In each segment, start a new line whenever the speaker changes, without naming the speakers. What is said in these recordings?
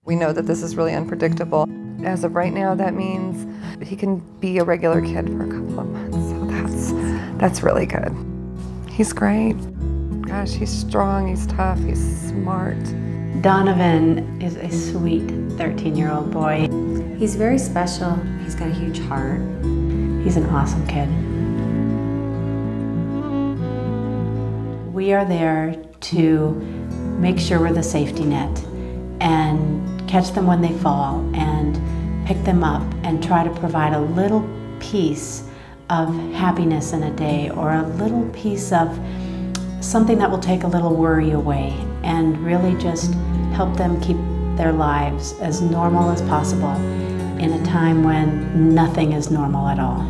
We know that this is really unpredictable. As of right now, that means he can be a regular kid for a couple of months, so that's really good. He's great. Gosh, he's strong, he's tough, he's smart.
Donovan is a sweet 13-year-old boy.
He's very special. He's got a huge heart.
He's an awesome kid. We are there to make sure we're the safety net and catch them when they fall and pick them up and try to provide a little piece of happiness in a day or a little piece of something that will take a little worry away and really just help them keep their lives as normal as possible in a time when nothing is normal at all.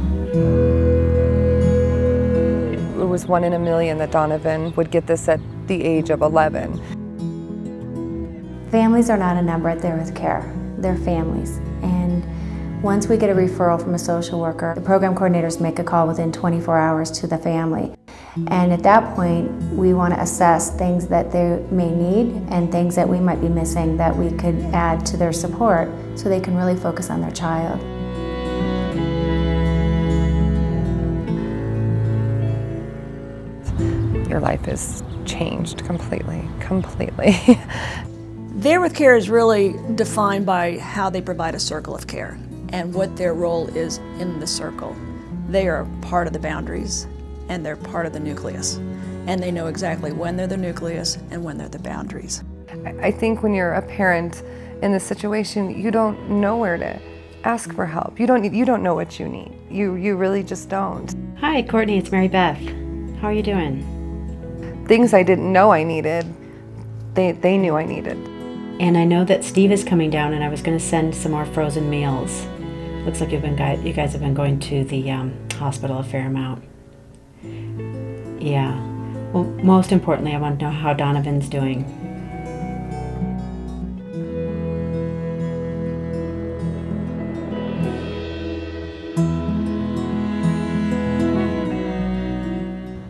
It was 1 in a million that Donovan would get this at the age of 11.
Families are not a number at There With Care. They're families. And once we get a referral from a social worker, the program coordinators make a call within 24 hours to the family. And at that point, we want to assess things that they may need and things that we might be missing that we could add to their support so they can really focus on their child.
Your life is changed completely.
There With Care is really defined by how they provide a circle of care and what their role is in the circle. They are part of the boundaries and they're part of the nucleus. And they know exactly when they're the nucleus and when they're the boundaries.
I think when you're a parent in this situation, you don't know where to ask for help. You don't know what you need. You really just don't.
Hi, Courtney, it's Mary Beth. How are you doing?
Things I didn't know I needed, they knew I needed.
And I know that Steve is coming down and I was going to send some more frozen meals. Looks like you guys have been going to the hospital a fair amount. Yeah. Well, most importantly, I want to know how Donovan's doing.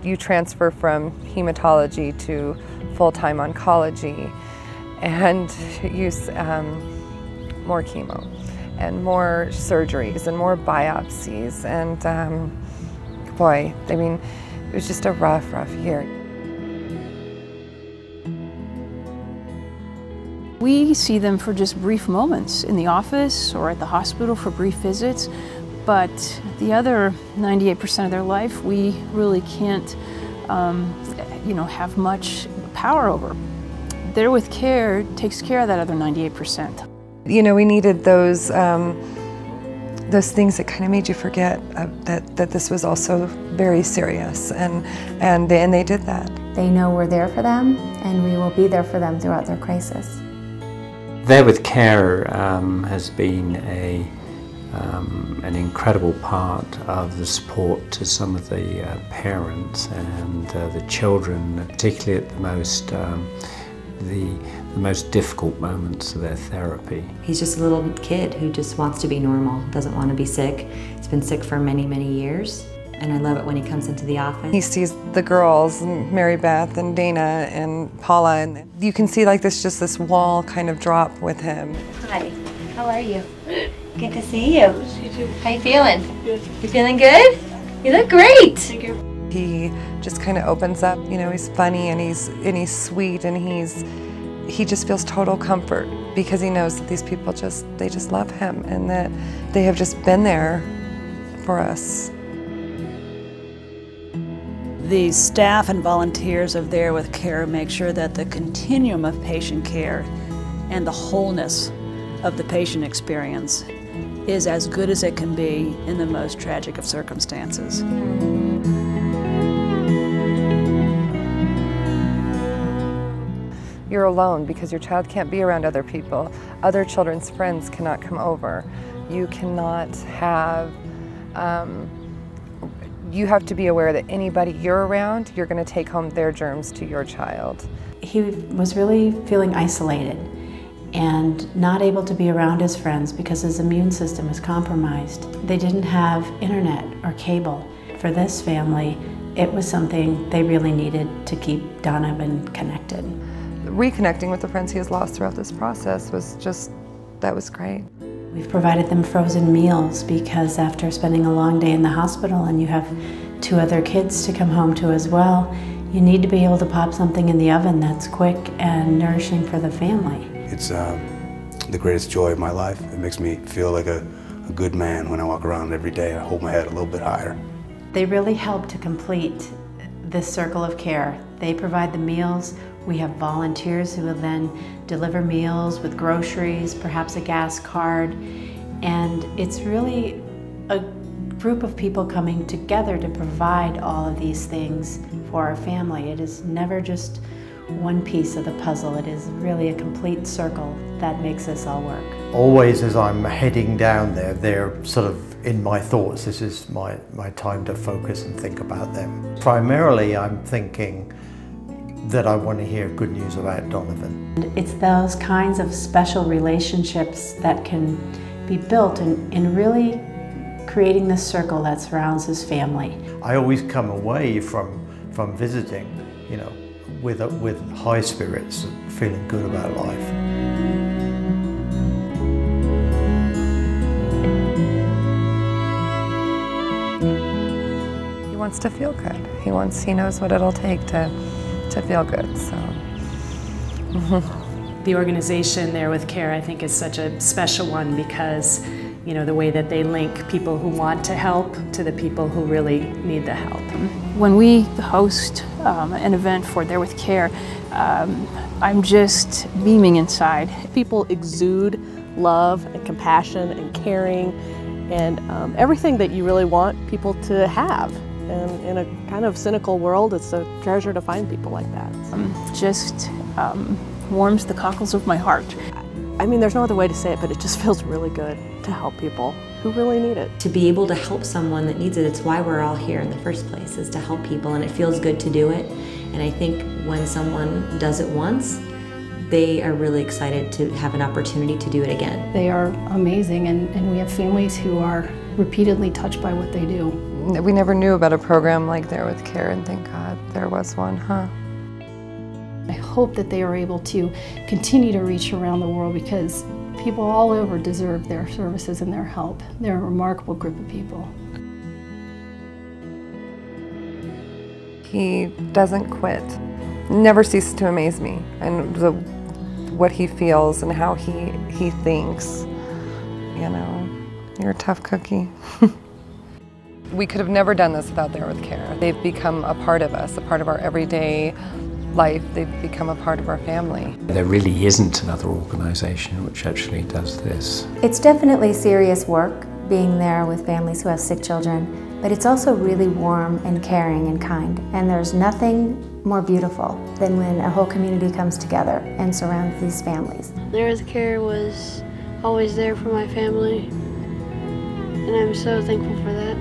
You transfer from hematology to full-time oncology and use more chemo and more surgeries and more biopsies, and boy, I mean, it was just a rough year.
We see them for just brief moments in the office or at the hospital for brief visits, but the other 98% of their life we really can't have much power over. There With Care takes care of that other 98%.
You know, we needed those things that kind of made you forget that this was also very serious, and they did that.
They know we're there for them, and we will be there for them throughout their crisis.
There With Care has been an incredible part of the support to some of the parents and the children, particularly at the most difficult moments of their therapy.
He's just a little kid who just wants to be normal, doesn't want to be sick. He's been sick for many, many years, and I love it when he comes into the office.
He sees the girls, Mary Beth and Dana and Paula, and you can see like this wall kind of drop with him.
Hi, how are you? Good to see you. How you feeling? Good. You feeling good? You look great. Thank you.
He just kind of opens up, you know, he's funny and he's sweet, and he just feels total comfort because he knows that these people they just love him and that they have just been there for us.
The staff and volunteers of There With Care make sure that the continuum of patient care and the wholeness of the patient experience is as good as it can be in the most tragic of circumstances.
You're alone because your child can't be around other people. Other children's friends cannot come over. You cannot have, you have to be aware that anybody you're around, you're going to take home their germs to your child.
He was really feeling isolated and not able to be around his friends because his immune system was compromised. They didn't have internet or cable. For this family, it was something they really needed to keep Donovan connected.
reconnecting with the friends he has lost throughout this process that was great.
We've provided them frozen meals because after spending a long day in the hospital and you have 2 other kids to come home to as well, you need to be able to pop something in the oven that's quick and nourishing for the family.
It's the greatest joy of my life. It makes me feel like a good man when I walk around every day. I hold my head a little bit higher.
They really help to complete this circle of care. They provide the meals. We have volunteers who will then deliver meals with groceries, perhaps a gas card, and it's really a group of people coming together to provide all of these things for our family. It is never just one piece of the puzzle. It is really a complete circle that makes this all work.
Always as I'm heading down there, they're sort of in my thoughts. This is my time to focus and think about them. Primarily, I'm thinking that I want to hear good news about Donovan.
It's those kinds of special relationships that can be built in really creating this circle that surrounds his family.
I always come away from visiting, you know, with high spirits and feeling good about life.
He wants to feel good. He knows what it'll take to feel good, so.
The organization There with Care, I think, is such a special one because, you know, the way that they link people who want to help to the people who really need the help.
When we host an event for There with Care, I'm just beaming inside.
People exude love and compassion and caring and everything that you really want people to have. And in a kind of cynical world, it's a treasure to find people like that.
Just warms the cockles of my heart.
I mean, there's no other way to say it, but it just feels really good to help people who really need it.
To be able to help someone that needs it, it's why we're all here in the first place, is to help people, and it feels good to do it. And I think when someone does it once, they are really excited to have an opportunity to do it again.
They are amazing, and we have families who are repeatedly touched by what they do.
We never knew about a program like There with Care, and thank God there was one, huh?
I hope that they are able to continue to reach around the world because people all over deserve their services and their help. They're a remarkable group of people.
He doesn't quit. Never ceases to amaze me, and what he feels and how he thinks. You know, you're a tough cookie. We could have never done this without There with Care. They've become a part of us, a part of our everyday life. They've become a part of our family.
There really isn't another organisation which actually does this.
It's definitely serious work being there with families who have sick children, but it's also really warm and caring and kind. And there's nothing more beautiful than when a whole community comes together and surrounds these families.
There with Care was always there for my family, and I'm so thankful for that.